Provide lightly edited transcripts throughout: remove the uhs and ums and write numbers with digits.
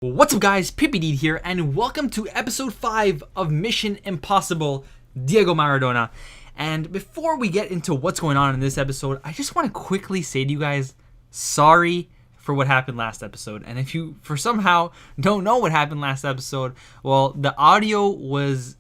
What's up guys, Pippideed here, and welcome to episode 5 of Mission Impossible Diego Maradona. And before we get into what's going on in this episode, I just want to quickly say to you guys, sorry for what happened last episode. And if you for somehow don't know what happened last episode, well, the audio was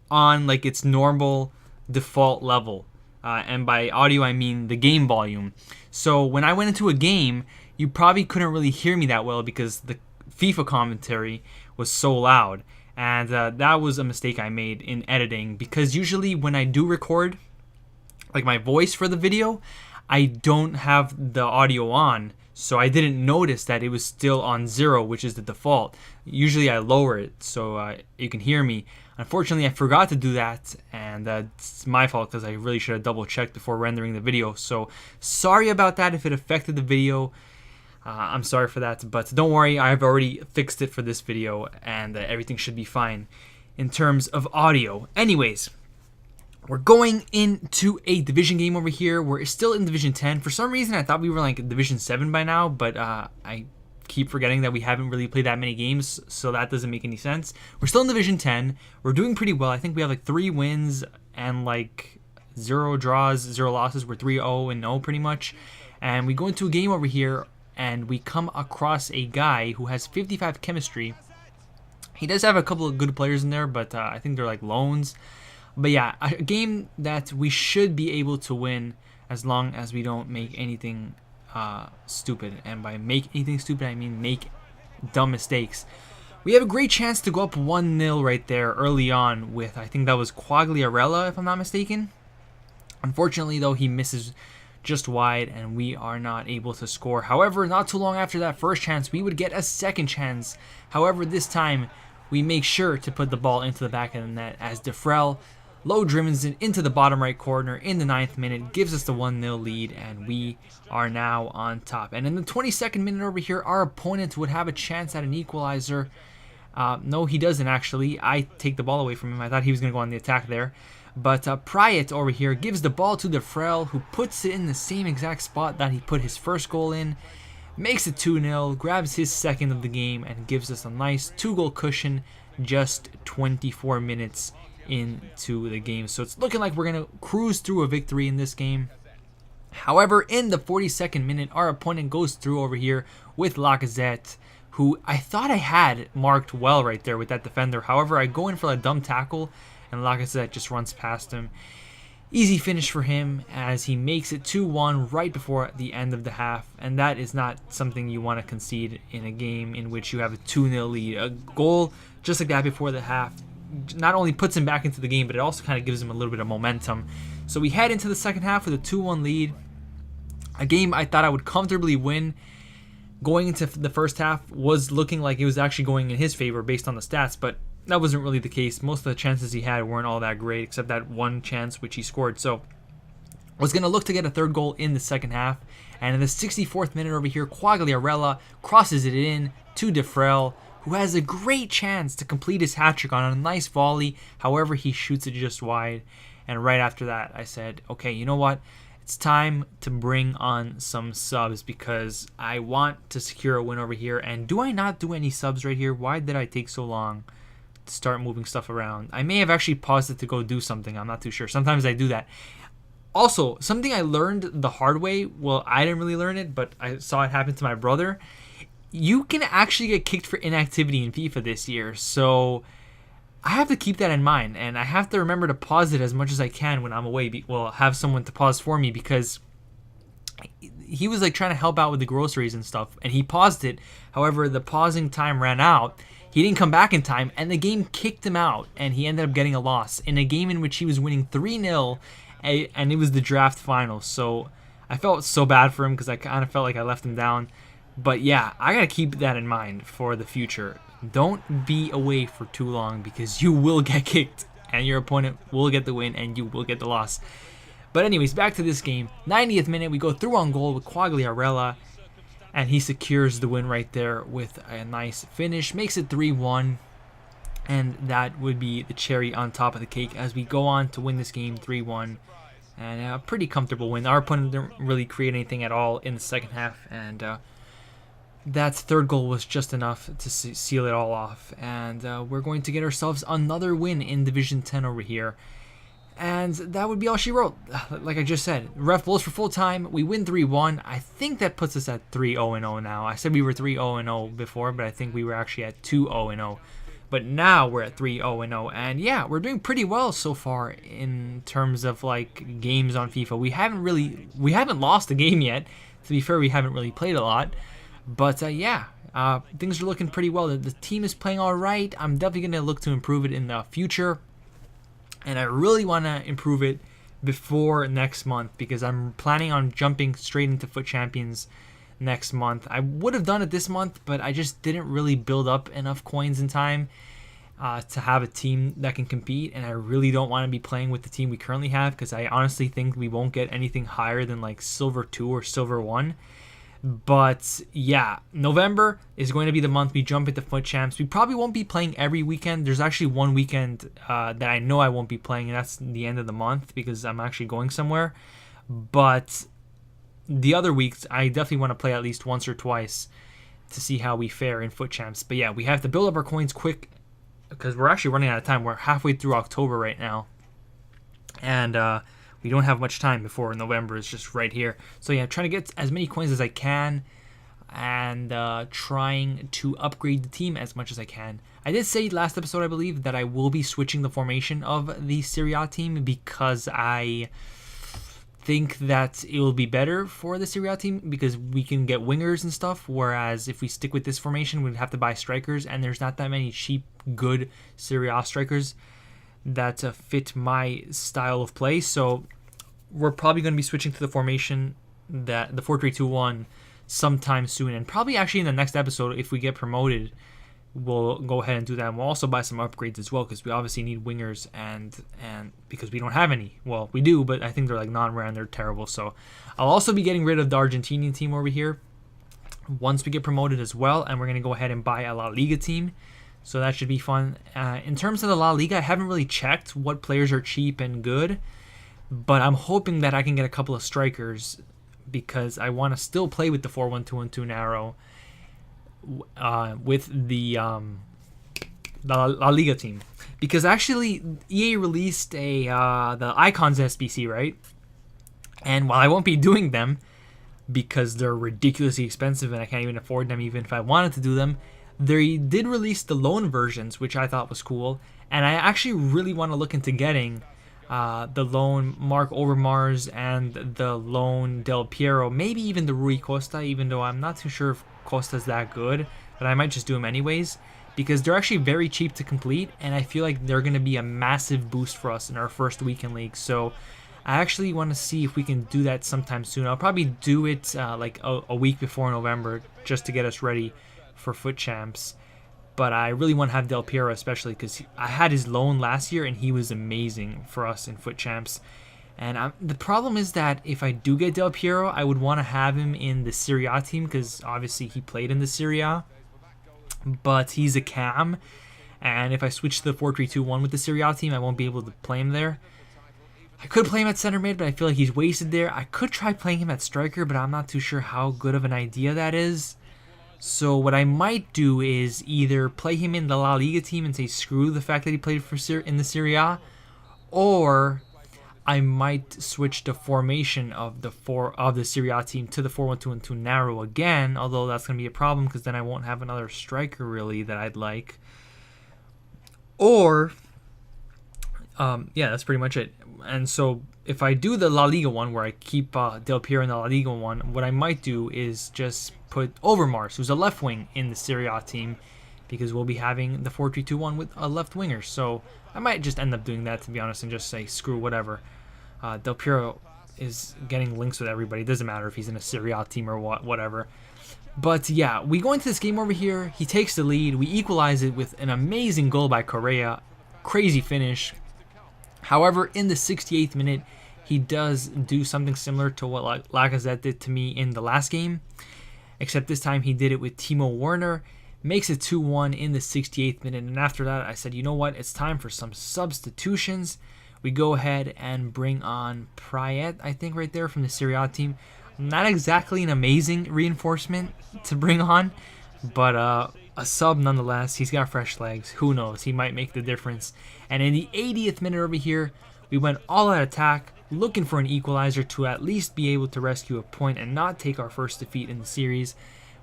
on like its normal default level. And by audio I mean the game volume. So when I went into a game, you probably couldn't really hear me that well because the FIFA commentary was so loud. And that was a mistake I made in editing, because usually when I do record like my voice for the video, I don't have the audio on. So I didn't notice that it was still on 0, which is the default. Usually I lower it so you can hear me. Unfortunately, I forgot to do that, and that's my fault because I really should have double checked before rendering the video. So sorry about that if it affected the video. I'm sorry for that, but don't worry, I've already fixed it for this video, and everything should be fine in terms of audio. Anyways, we're going into a division game over here. We're still in Division 10. For some reason, I thought we were like Division 7 by now, but I keep forgetting that we haven't really played that many games, so that doesn't make any sense. We're still in Division 10. We're doing pretty well. I think we have like 3 wins and like 0 draws, 0 losses. We're 3-0-0 pretty much. And we go into a game over here, and we come across a guy who has 55 chemistry. He does have a couple of good players in there, but I think they're like loans. But yeah, a game that we should be able to win as long as we don't make anything stupid. And by make anything stupid, I mean make dumb mistakes. We have a great chance to go up 1-0 right there early on with, I think that was Quagliarella, if I'm not mistaken. Unfortunately, though, he misses just wide, and we are not able to score. However, not too long after that first chance, we would get a second chance. However, this time, we make sure to put the ball into the back of the net as Defrel low dribbles it into the bottom right corner in the 9th minute, gives us the 1-0 lead, and we are now on top. And in the 22nd minute over here, our opponent would have a chance at an equalizer. No, he doesn't actually. I take the ball away from him. I thought he was going to go on the attack there. But Pryatt over here gives the ball to Defrel, who puts it in the same exact spot that he put his first goal in, makes it 2-0, grabs his second of the game, and gives us a nice 2-goal cushion just 24 minutes into the game. So it's looking like we're going to cruise through a victory in this game. However, in the 42nd minute, our opponent goes through over here with Lacazette, who I thought I had marked well right there with that defender. However, I go in for a dumb tackle, and Lacazette just runs past him. Easy finish for him as he makes it 2-1 right before the end of the half. And that is not something you want to concede in a game in which you have a 2-0 lead. A goal just like that before the half not only puts him back into the game, but it also kind of gives him a little bit of momentum. So we head into the second half with a 2-1 lead. A game I thought I would comfortably win. Going into the first half was looking like it was actually going in his favor based on the stats, but that wasn't really the case. Most of the chances he had weren't all that great, except that one chance which he scored. So I was going to look to get a third goal in the second half. And in the 64th minute over here, Quagliarella crosses it in to Defrel, who has a great chance to complete his hat-trick on a nice volley. However, he shoots it just wide. And right after that, I said, okay, you know what? It's time to bring on some subs because I want to secure a win over here. And do I not do any subs right here? Why did I take so long to start moving stuff around? I may have actually paused it to go do something. I'm not too sure. Sometimes I do that. Also, something I learned the hard way. Well, I didn't really learn it, but I saw it happen to my brother. You can actually get kicked for inactivity in FIFA this year. So I have to keep that in mind, and I have to remember to pause it as much as I can when I'm away. Well, have someone to pause for me, because he was like trying to help out with the groceries and stuff, and he paused it. However, the pausing time ran out. He didn't come back in time, and the game kicked him out, and he ended up getting a loss in a game in which he was winning 3-0, and it was the draft final. So I felt so bad for him because I kind of felt like I left him down. But yeah, I got to keep that in mind for the future. Don't be away for too long because you will get kicked and your opponent will get the win and you will get the loss. But anyways, back to this game. 90th minute, we go through on goal with Quagliarella, and he secures the win right there with a nice finish. Makes it 3-1, and that would be the cherry on top of the cake as we go on to win this game 3-1. And a pretty comfortable win. Our opponent didn't really create anything at all in the second half, and that third goal was just enough to seal it all off. And we're going to get ourselves another win in Division 10 over here. And that would be all she wrote. Like I just said, ref blows for full time. We win 3-1. I think that puts us at 3-0-0 now. I said we were 3-0-0 before, but I think we were actually at 2-0-0. But now we're at 3-0-0. And yeah, we're doing pretty well so far in terms of like games on FIFA. We haven't lost a game yet. To be fair, we haven't really played a lot. But yeah, things are looking pretty well. The team is playing all right. I'm definitely going to look to improve it in the future. And I really want to improve it before next month because I'm planning on jumping straight into Foot Champions next month. I would have done it this month, but I just didn't really build up enough coins in time to have a team that can compete. And I really don't want to be playing with the team we currently have because I honestly think we won't get anything higher than like Silver 2 or Silver 1. But yeah, November is going to be the month we jump into Foot Champs. We probably won't be playing every weekend. There's actually one weekend that I know I won't be playing, and that's the end of the month because I'm actually going somewhere. But the other weeks, I definitely want to play at least once or twice to see how we fare in Foot Champs. But yeah, we have to build up our coins quick because we're actually running out of time. We're halfway through October right now. And we don't have much time before November. It's just right here. So yeah, trying to get as many coins as I can and trying to upgrade the team as much as I can. I did say last episode, I believe, that I will be switching the formation of the Serie A team because I think that it will be better for the Serie A team because we can get wingers and stuff, whereas if we stick with this formation, we'd have to buy strikers, and there's not that many cheap, good Serie A strikers that fit my style of play. So we're probably going to be switching to the formation that the 4-3-2-1 sometime soon, and probably actually in the next episode if we get promoted we'll go ahead and do that. And we'll also buy some upgrades as well because we obviously need wingers and because we don't have any. Well, we do, but I think they're like non-rare and they're terrible. So I'll also be getting rid of the Argentinian team over here once we get promoted as well, and we're going to go ahead and buy a La Liga team. So that should be fun. In terms of the La Liga, I haven't really checked what players are cheap and good, but I'm hoping that I can get a couple of strikers because I want to still play with the 4-1-2-1-2 narrow with the La Liga team. Because actually, EA released the Icons SBC, right? And while I won't be doing them because they're ridiculously expensive and I can't even afford them even if I wanted to do them, they did release the loan versions, which I thought was cool, and I actually really want to look into getting the loan Mark Overmars and the loan Del Piero, maybe even the Rui Costa, even though I'm not too sure if Costa's that good, but I might just do them anyways, because they're actually very cheap to complete, and I feel like they're going to be a massive boost for us in our first weekend league. So I actually want to see if we can do that sometime soon. I'll probably do it like a week before November just to get us ready for Foot Champs, but I really want to have Del Piero, especially because I had his loan last year and he was amazing for us in Foot Champs. And the problem is that if I do get Del Piero, I would want to have him in the Serie A team because obviously he played in the Serie A, but he's a cam, and if I switch to the 4-3-2-1 with the Serie A team, I won't be able to play him there. I could play him at center mid, but I feel like he's wasted there. I could try playing him at striker, but I'm not too sure how good of an idea that is. So what I might do is either play him in the La Liga team and say screw the fact that he played in the Serie A, or I might switch the formation of the Serie A team to the 4-1-2-1-2 narrow again, although that's going to be a problem because then I won't have another striker really that I'd like. Or yeah, that's pretty much it. And so if I do the La Liga one where I keep Del Piero in the La Liga one, what I might do is just put Overmars, who's a left wing, in the Serie A team because we'll be having the 4-3-2-1 with a left winger. So I might just end up doing that, to be honest, and just say screw whatever. Del Piero is getting links with everybody. It doesn't matter if he's in a Serie A team or whatever. But yeah, we go into this game over here. He takes the lead. We equalize it with an amazing goal by Correa. Crazy finish. However, in the 68th minute, he does do something similar to what Lacazette did to me in the last game, except this time he did it with Timo Werner. Makes it 2-1 in the 68th minute, and after that I said, you know what, it's time for some substitutions. We go ahead and bring on Prayet, I think, right there from the Serie A team. Not exactly an amazing reinforcement to bring on, but a sub nonetheless. He's got fresh legs. Who knows? He might make the difference. And in the 80th minute over here, we went all out attack, looking for an equalizer to at least be able to rescue a point and not take our first defeat in the series.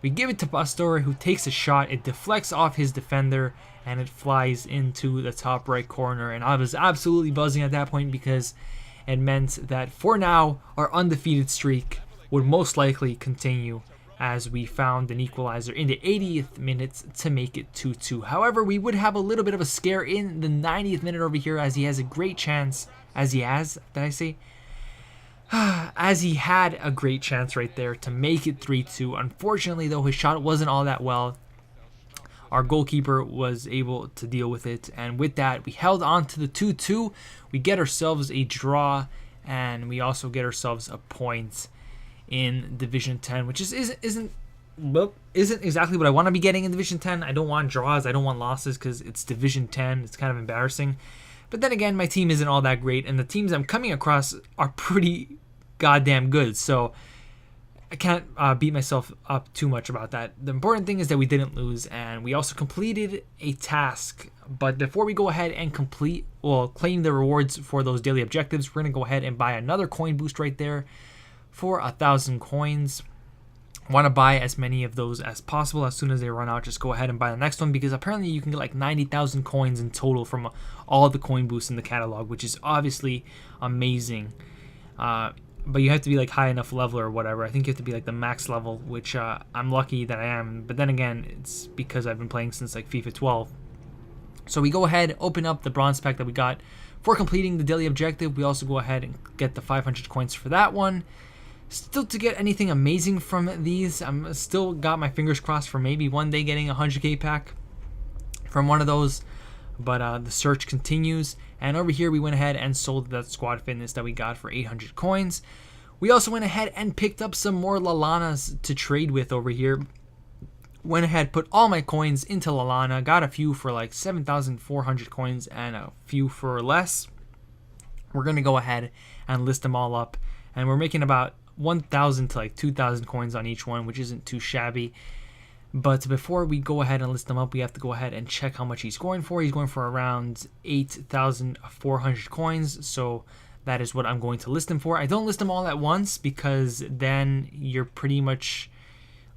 We give it to Pastore, who takes a shot. It deflects off his defender, and it flies into the top right corner. And I was absolutely buzzing at that point because it meant that for now, our undefeated streak would most likely continue as we found an equalizer in the 80th minute to make it 2-2. However, we would have a little bit of a scare in the 90th minute over here, as he has a great chance, as he has a great chance right there to make it 3-2. Unfortunately, though, his shot wasn't all that well. Our goalkeeper was able to deal with it, and with that, we held on to the 2-2. We get ourselves a draw, and we also get ourselves a point in Division 10, which isn't exactly what I want to be getting in Division 10. I don't want draws, I don't want losses, because it's Division 10. It's kind of embarrassing. But then again, my team isn't all that great, and the teams I'm coming across are pretty goddamn good, so I can't beat myself up too much about that. The important thing is that we didn't lose, and we also completed a task. But before we go ahead and claim the rewards for those daily objectives, we're going to go ahead and buy another coin boost right there for 1,000 coins. Want to buy as many of those as possible. As soon as they run out, just go ahead and buy the next one, because apparently you can get like 90,000 coins in total from all the coin boosts in the catalog, which is obviously amazing. But you have to be like high enough level or whatever. I think you have to be like the max level, which I'm lucky that I am. But then again, it's because I've been playing since like FIFA 12. So we go ahead, open up the bronze pack that we got for completing the daily objective. We also go ahead and get the 500 coins for that one. Still to get anything amazing from these, I'm still got my fingers crossed for maybe one day getting a 100k pack from one of those. But the search continues, and over here we went ahead and sold that squad fitness that we got for 800 coins. We also went ahead and picked up some more Lalanas to trade with over here. Went ahead, put all my coins into Lalana, got a few for like 7,400 coins and a few for less. We're going to go ahead and list them all up, and we're making about 1,000 to like 2,000 coins on each one, which isn't too shabby. But before we go ahead and list them up, we have to go ahead and check how much he's going for. He's going for around 8,400 coins, so that is what I'm going to list him for. I don't list them all at once, because then you're pretty much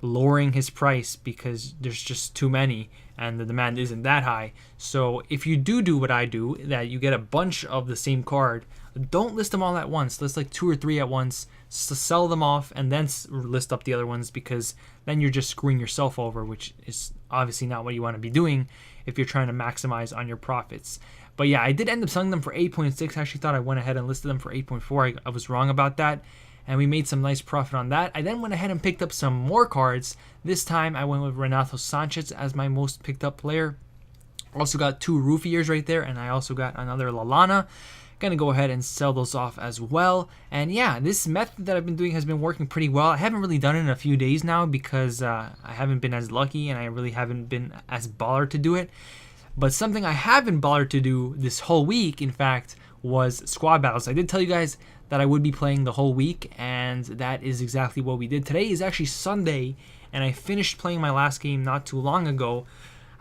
lowering his price, because there's just too many and the demand isn't that high. So if you do what I do, that you get a bunch of the same card, don't list them all at once. List like 2 or 3 at once, sell them off, and then list up the other ones, because then you're just screwing yourself over, which is obviously not what you want to be doing if you're trying to maximize on your profits. But yeah, I did end up selling them for 8.6. I actually thought I went ahead and listed them for 8.4. I was wrong about that, and we made some nice profit on that. I then went ahead and picked up some more cards. This time I went with Renato Sanchez as my most picked up player. Also got 2 Roofiers right there, and I also got another Lalana. Gonna go ahead and sell those off as well. And yeah, this method that I've been doing has been working pretty well. I haven't really done it in a few days now, because I haven't been as lucky, and I really haven't been as baller to do it. But something I have been baller to do this whole week, in fact, was squad battles. I did tell you guys that I would be playing the whole week, and that is exactly what we did. Today is actually Sunday, and I finished playing my last game not too long ago.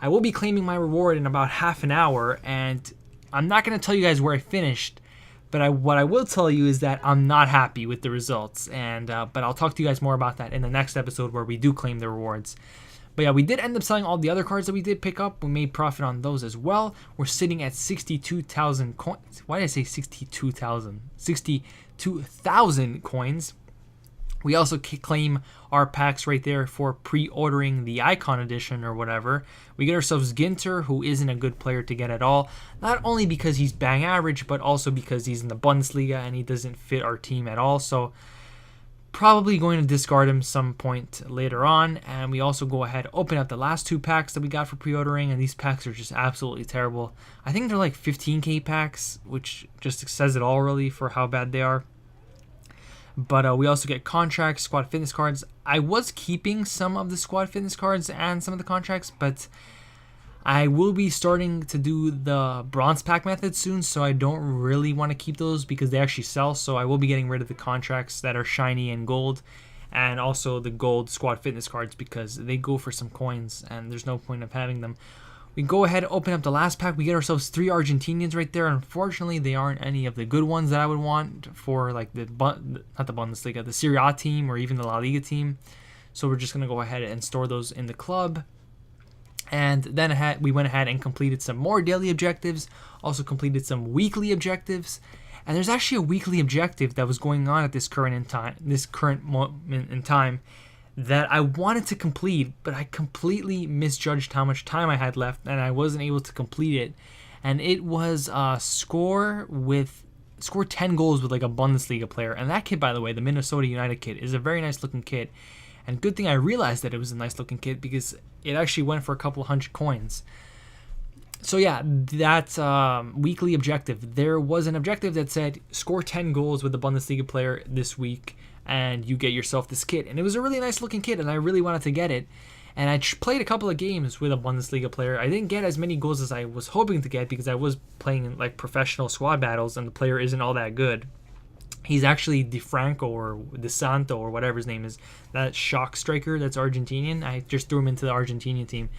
I will be claiming my reward in about half an hour, and I'm not going to tell you guys where I finished, but what I will tell you is that I'm not happy with the results, and but I'll talk to you guys more about that in the next episode where we do claim the rewards. But yeah, we did end up selling all the other cards that we did pick up. We made profit on those as well. We're sitting at 62,000 coins. Why did I say 62,000? 62,000 coins. We also claim our packs right there for pre-ordering the Icon Edition or whatever. We get ourselves Ginter, who isn't a good player to get at all. Not only because he's bang average, but also because he's in the Bundesliga and he doesn't fit our team at all. So probably going to discard him some point later on. And we also go ahead, open up the last 2 packs that we got for pre-ordering, and these packs are just absolutely terrible. I think they're like 15k packs, which just says it all really for how bad they are. But we also get contracts, squad fitness cards. I was keeping some of the squad fitness cards and some of the contracts, but I will be starting to do the bronze pack method soon, so I don't really want to keep those because they actually sell. So I will be getting rid of the contracts that are shiny and gold, and also the gold squad fitness cards because they go for some coins and there's no point of having them. We go ahead and open up the last pack. We get ourselves 3 Argentinians right there. Unfortunately, they aren't any of the good ones that I would want for like not the Bundesliga, the Serie A team or even the La Liga team. So we're just going to go ahead and store those in the club. And then we went ahead and completed some more daily objectives, also completed some weekly objectives. And there's actually a weekly objective that was going on at this current moment in time that I wanted to complete, but I completely misjudged how much time I had left and I wasn't able to complete it. And it was score 10 goals with like a Bundesliga player. And that kit, by the way, the Minnesota United kit, is a very nice looking kit. And good thing I realized that it was a nice looking kit because it actually went for a couple hundred coins. So yeah, that weekly objective. There was an objective that said score 10 goals with a Bundesliga player this week and you get yourself this kit. And it was a really nice looking kit and I really wanted to get it. And I played a couple of games with a Bundesliga player. I didn't get as many goals as I was hoping to get because I was playing in like professional squad battles and the player isn't all that good. He's actually DeFranco or DeSanto or whatever his name is. That shock striker that's Argentinian. I just threw him into the Argentinian team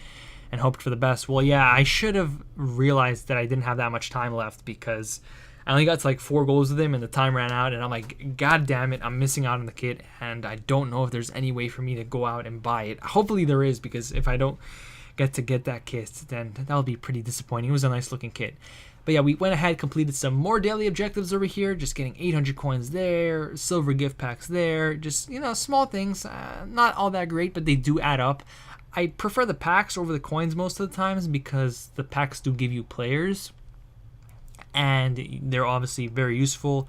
and hoped for the best. Well, yeah, I should have realized that I didn't have that much time left because I only got to like 4 goals with him and the time ran out. And I'm like, God damn it, I'm missing out on the kit. And I don't know if there's any way for me to go out and buy it. Hopefully there is, because if I don't get that kit, then that'll be pretty disappointing. It was a nice looking kit. But yeah, we went ahead, completed some more daily objectives over here, just getting 800 coins there, silver gift packs there, just, small things, not all that great, but they do add up. I prefer the packs over the coins most of the times because the packs do give you players, and they're obviously very useful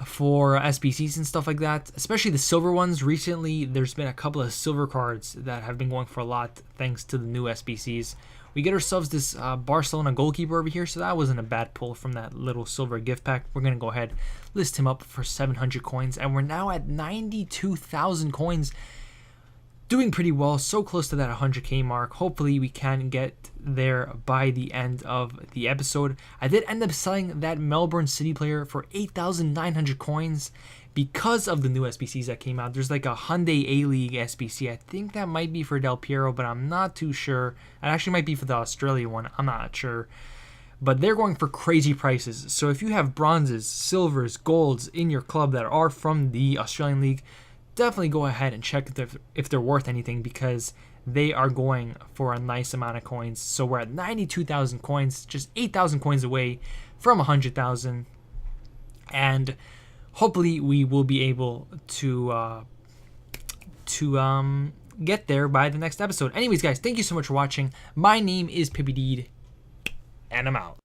for SBCs and stuff like that, especially the silver ones. Recently, there's been a couple of silver cards that have been going for a lot thanks to the new SBCs. We get ourselves this Barcelona goalkeeper over here, so that wasn't a bad pull from that little silver gift pack. We're going to go ahead, list him up for 700 coins, and we're now at 92,000 coins. Doing pretty well, so close to that 100k mark. Hopefully we can get there by the end of the episode. I did end up selling that Melbourne City player for 8,900 coins because of the new SBCs that came out. There's like a Hyundai A-League SBC. I think that might be for Del Piero, but I'm not too sure. It actually might be for the Australia one. I'm not sure. But they're going for crazy prices. So if you have bronzes, silvers, golds in your club that are from the Australian League, definitely go ahead and check if they're worth anything because they are going for a nice amount of coins. So we're at 92,000 coins, just 8,000 coins away from 100,000. And hopefully we will be able to get there by the next episode. Anyways, guys, thank you so much for watching. My name is Pippi Deed, and I'm out.